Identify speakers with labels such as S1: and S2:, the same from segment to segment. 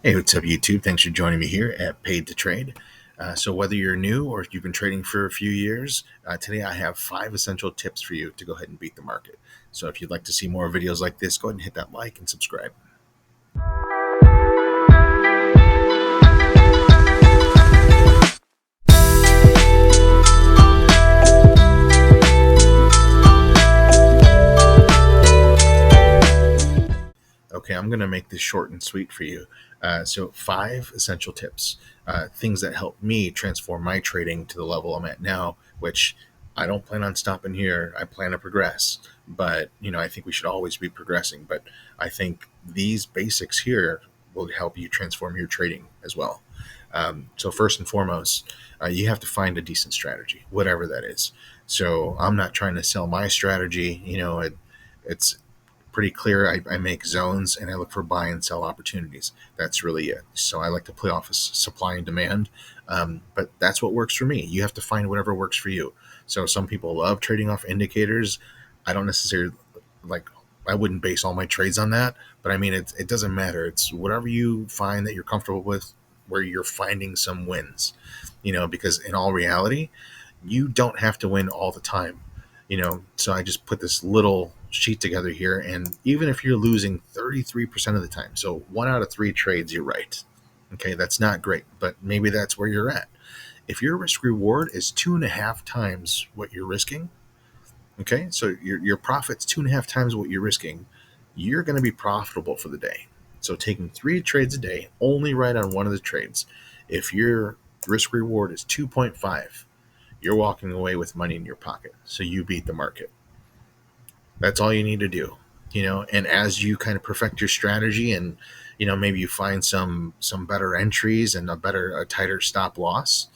S1: Hey, what's up, YouTube? Thanks for joining me here at Paid to Trade. So, whether you're new or if you've been trading for a few years, today I have 5 essential tips for you to go ahead and beat the market. So, if you'd like to see more videos like this, go ahead and hit that like and subscribe. Okay, I'm going to make this short and sweet for you. So, 5 essential tips, things that help me transform my trading to the level I'm at now, which I don't plan on stopping here. I plan to progress, but I think we should always be progressing. But I think these basics here will help you transform your trading as well. So, first and foremost, you have to find a decent strategy, whatever that is. So, I'm not trying to sell my strategy. It's pretty clear. I make zones and I look for buy and sell opportunities. That's really it. So I like to play off of supply and demand, but that's what works for me. You have to find whatever works for you. So some people love trading off indicators. I don't necessarily like. I wouldn't base all my trades on that, but I mean it doesn't matter. It's whatever you find that you're comfortable with, where you're finding some wins. Because in all reality, you don't have to win all the time. So I just put this little sheet together here, and even if you're losing 33% of the time, so 1 out of 3 trades you're right. Okay, that's not great, but maybe that's where you're at. If your risk reward is 2.5 times what you're risking, okay, so your profit's 2.5 times what you're risking, you're going to be profitable for the day. So taking 3 trades a day, only right on one of the trades, if your risk reward is 2.5, you're walking away with money in your pocket. So you beat the market. That's all you need to do. And as you kind of perfect your strategy, and maybe you find some better entries and a tighter stop loss,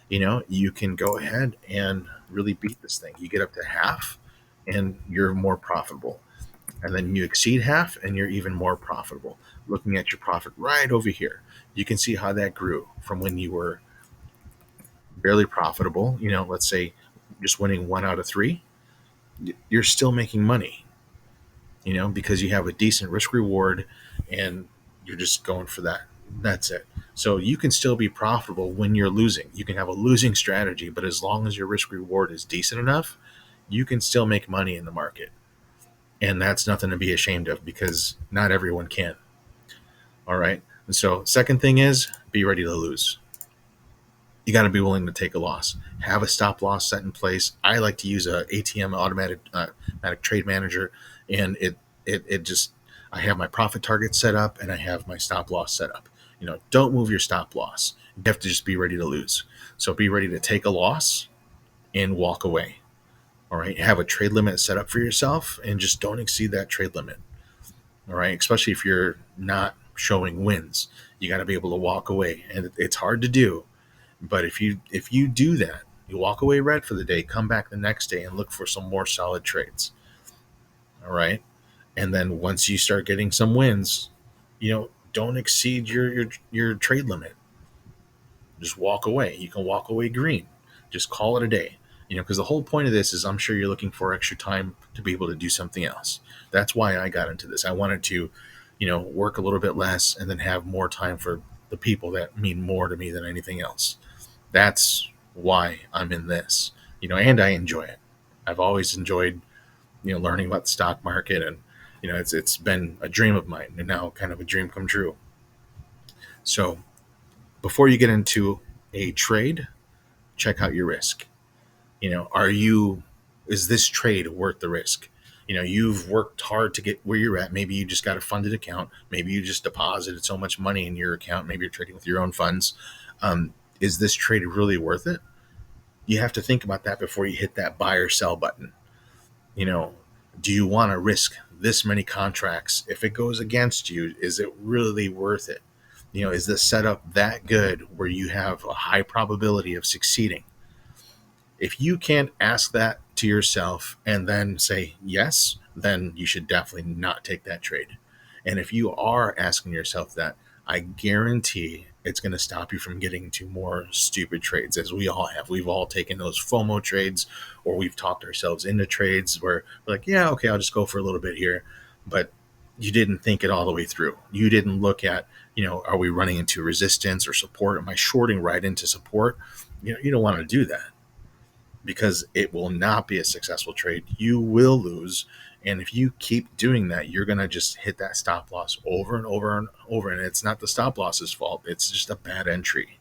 S1: you can go ahead and really beat this thing. You get up to half and you're more profitable. And then you exceed half and you're even more profitable. Looking at your profit right over here, you can see how that grew from when you were barely profitable, let's say just winning 1 out of 3, you're still making money, because you have a decent risk reward and you're just going for that. That's it. So you can still be profitable when you're losing. You can have a losing strategy, but as long as your risk reward is decent enough, you can still make money in the market. And that's nothing to be ashamed of, because not everyone can. All right. And so, second thing is be ready to lose. You got to be willing to take a loss. Have a stop loss set in place. I like to use a ATM automatic trade manager, and it just, I have my profit target set up and I have my stop loss set up. Don't move your stop loss. You have to just be ready to lose. So be ready to take a loss and walk away. All right. Have a trade limit set up for yourself and just don't exceed that trade limit. All right. Especially if you're not showing wins, you got to be able to walk away, and it's hard to do. But if you do that, you walk away red for the day, come back the next day and look for some more solid trades. All right. And then once you start getting some wins, don't exceed your trade limit. Just walk away. You can walk away green. Just call it a day. Because the whole point of this is, I'm sure you're looking for extra time to be able to do something else. That's why I got into this. I wanted to, work a little bit less and then have more time for the people that mean more to me than anything else. That's why I'm in this, and I enjoy it. I've always enjoyed, learning about the stock market, and, it's been a dream of mine, and now kind of a dream come true. So before you get into a trade, check out your risk. Is this trade worth the risk? You've worked hard to get where you're at. Maybe you just got a funded account. Maybe you just deposited so much money in your account. Maybe you're trading with your own funds. Is this trade really worth it? You have to think about that before you hit that buy or sell button. Do you want to risk this many contracts? If it goes against you, is it really worth it? Is the setup that good where you have a high probability of succeeding? If you can't ask that to yourself and then say yes, then you should definitely not take that trade. And if you are asking yourself that, I guarantee it's going to stop you from getting into more stupid trades, as we all have. We've all taken those FOMO trades, or we've talked ourselves into trades where we're like, yeah, okay, I'll just go for a little bit here. But you didn't think it all the way through. You didn't look at, are we running into resistance or support? Am I shorting right into support? You don't want to do that, because it will not be a successful trade. You will lose. And if you keep doing that, you're going to just hit that stop loss over and over and over. And it's not the stop loss's fault. It's just a bad entry.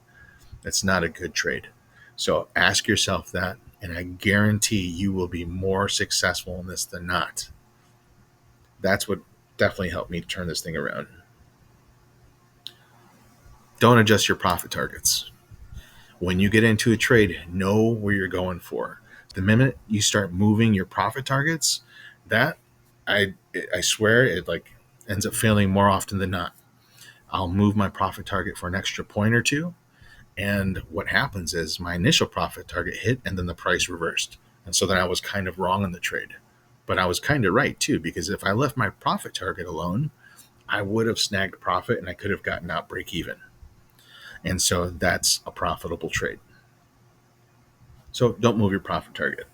S1: It's not a good trade. So ask yourself that, and I guarantee you will be more successful in this than not. That's what definitely helped me turn this thing around. Don't adjust your profit targets. When you get into a trade, know where you're going for. The minute you start moving your profit targets, that I swear it like ends up failing more often than not. I'll move my profit target for an extra point or two, and what happens is my initial profit target hit and then the price reversed. And so then I was kind of wrong in the trade. But I was kind of right too, because if I left my profit target alone, I would have snagged profit and I could have gotten out break even. And so that's a profitable trade. So don't move your profit target.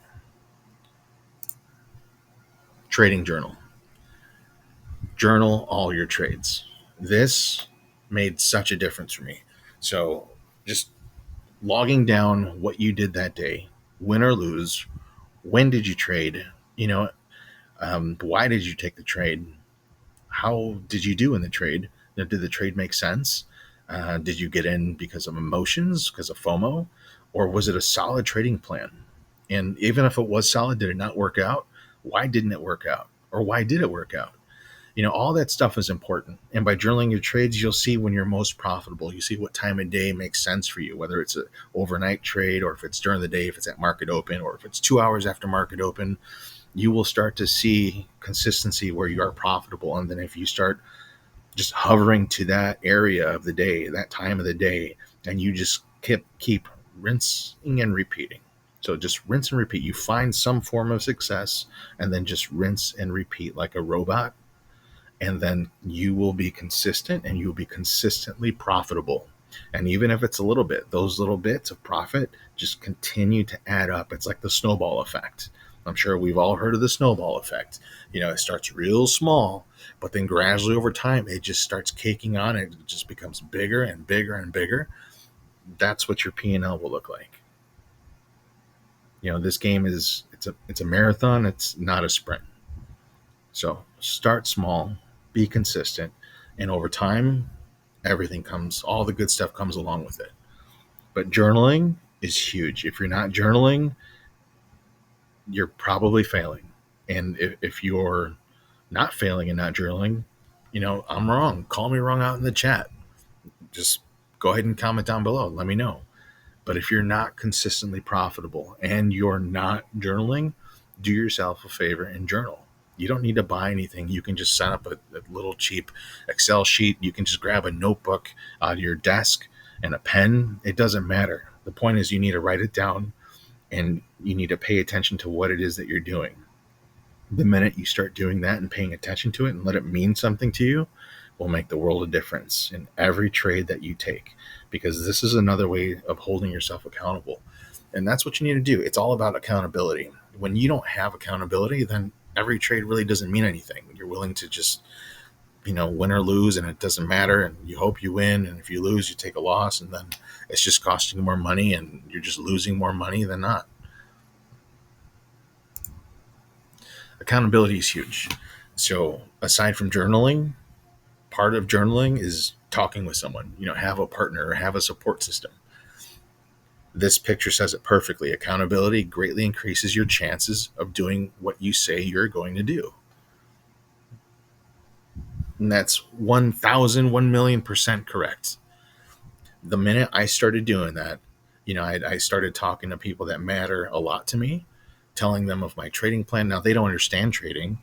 S1: Trading journal. Journal all your trades. This made such a difference for me. So just logging down what you did that day, win or lose, when did you trade, why did you take the trade, how did you do in the trade, did the trade make sense, did you get in because of emotions, because of FOMO, or was it a solid trading plan? And even if it was solid, did it not work out? Why didn't it work out? Or why did it work out? All that stuff is important. And by journaling your trades, you'll see when you're most profitable. You see what time of day makes sense for you, whether it's an overnight trade or if it's during the day, if it's at market open, or if it's 2 hours after market open. You will start to see consistency where you are profitable. And then if you start just hovering to that area of the day, that time of the day, and you just keep rinsing and repeating. So just rinse and repeat. You find some form of success and then just rinse and repeat like a robot. And then you will be consistent and you'll be consistently profitable. And even if it's a little bit, those little bits of profit just continue to add up. It's like the snowball effect. I'm sure we've all heard of the snowball effect. It starts real small, but then gradually over time, it just starts caking on. It just becomes bigger and bigger and bigger. That's what your P&L will look like. This game it's a marathon. It's not a sprint. So start small, be consistent, and over time, all the good stuff comes along with it. But journaling is huge. If you're not journaling, you're probably failing. And if you're not failing and not journaling, I'm wrong. Call me wrong out in the chat. Just go ahead and comment down below. Let me know. But if you're not consistently profitable and you're not journaling, do yourself a favor and journal. You don't need to buy anything. You can just set up a little cheap Excel sheet. You can just grab a notebook out of your desk and a pen. It doesn't matter. The point is you need to write it down and you need to pay attention to what it is that you're doing. The minute you start doing that and paying attention to it and let it mean something to you, will make the world of difference in every trade that you take, because this is another way of holding yourself accountable. And that's what you need to do. It's all about accountability. When you don't have accountability, then every trade really doesn't mean anything. You're willing to just, win or lose, and it doesn't matter. And you hope you win. And if you lose, you take a loss. And then it's just costing you more money and you're just losing more money than not. Accountability is huge. So aside from journaling, part of journaling is talking with someone, have a partner or have a support system. This picture says it perfectly. Accountability greatly increases your chances of doing what you say you're going to do. And that's 1,000,000% correct. The minute I started doing that, I started talking to people that matter a lot to me, telling them of my trading plan. Now, they don't understand trading.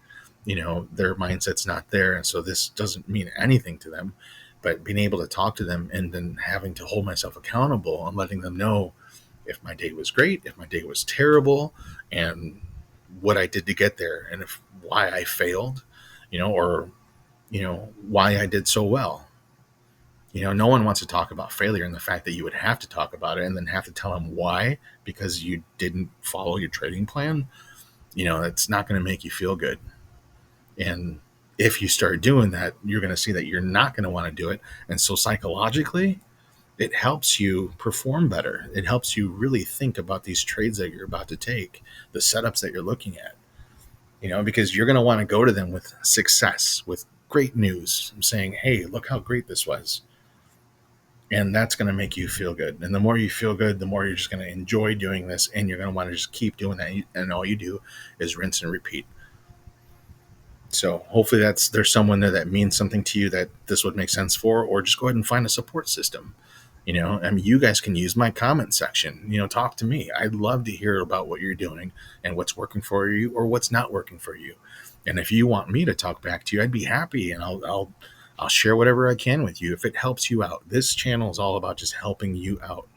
S1: Their mindset's not there. And so this doesn't mean anything to them. But being able to talk to them and then having to hold myself accountable and letting them know if my day was great, if my day was terrible, and what I did to get there, and why I failed, or why I did so well. No one wants to talk about failure and the fact that you would have to talk about it and then have to tell them why, because you didn't follow your trading plan. It's not going to make you feel good. And If you start doing that, you're going to see that you're not going to want to do it. And so psychologically, it helps you perform better. It helps you really think about these trades that you're about to take, the setups that you're looking at, because you're going to want to go to them with success, with great news, saying, hey, look how great this was. And that's going to make you feel good. And the more you feel good, the more you're just going to enjoy doing this. And you're going to want to just keep doing that. And all you do is rinse and repeat. So hopefully there's someone there that means something to you that this would make sense for, or just go ahead and find a support system. I mean, you guys can use my comment section, talk to me. I'd love to hear about what you're doing and what's working for you or what's not working for you. And if you want me to talk back to you, I'd be happy, and I'll share whatever I can with you if it helps you out. This channel is all about just helping you out.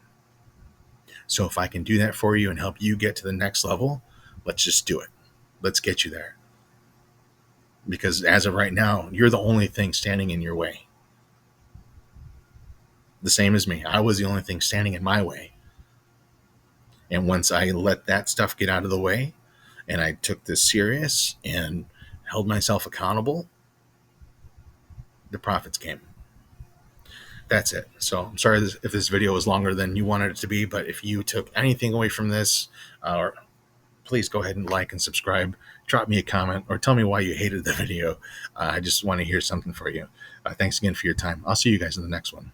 S1: So if I can do that for you and help you get to the next level, let's just do it. Let's get you there. Because as of right now, you're the only thing standing in your way. The same as me. I was the only thing standing in my way. And once I let that stuff get out of the way and I took this serious and held myself accountable, the profits came. That's it. So I'm sorry if this video was longer than you wanted it to be, but if you took anything away from this, please go ahead and like and subscribe. Drop me a comment or tell me why you hated the video. I just want to hear something for you. Thanks again for your time. I'll see you guys in the next one.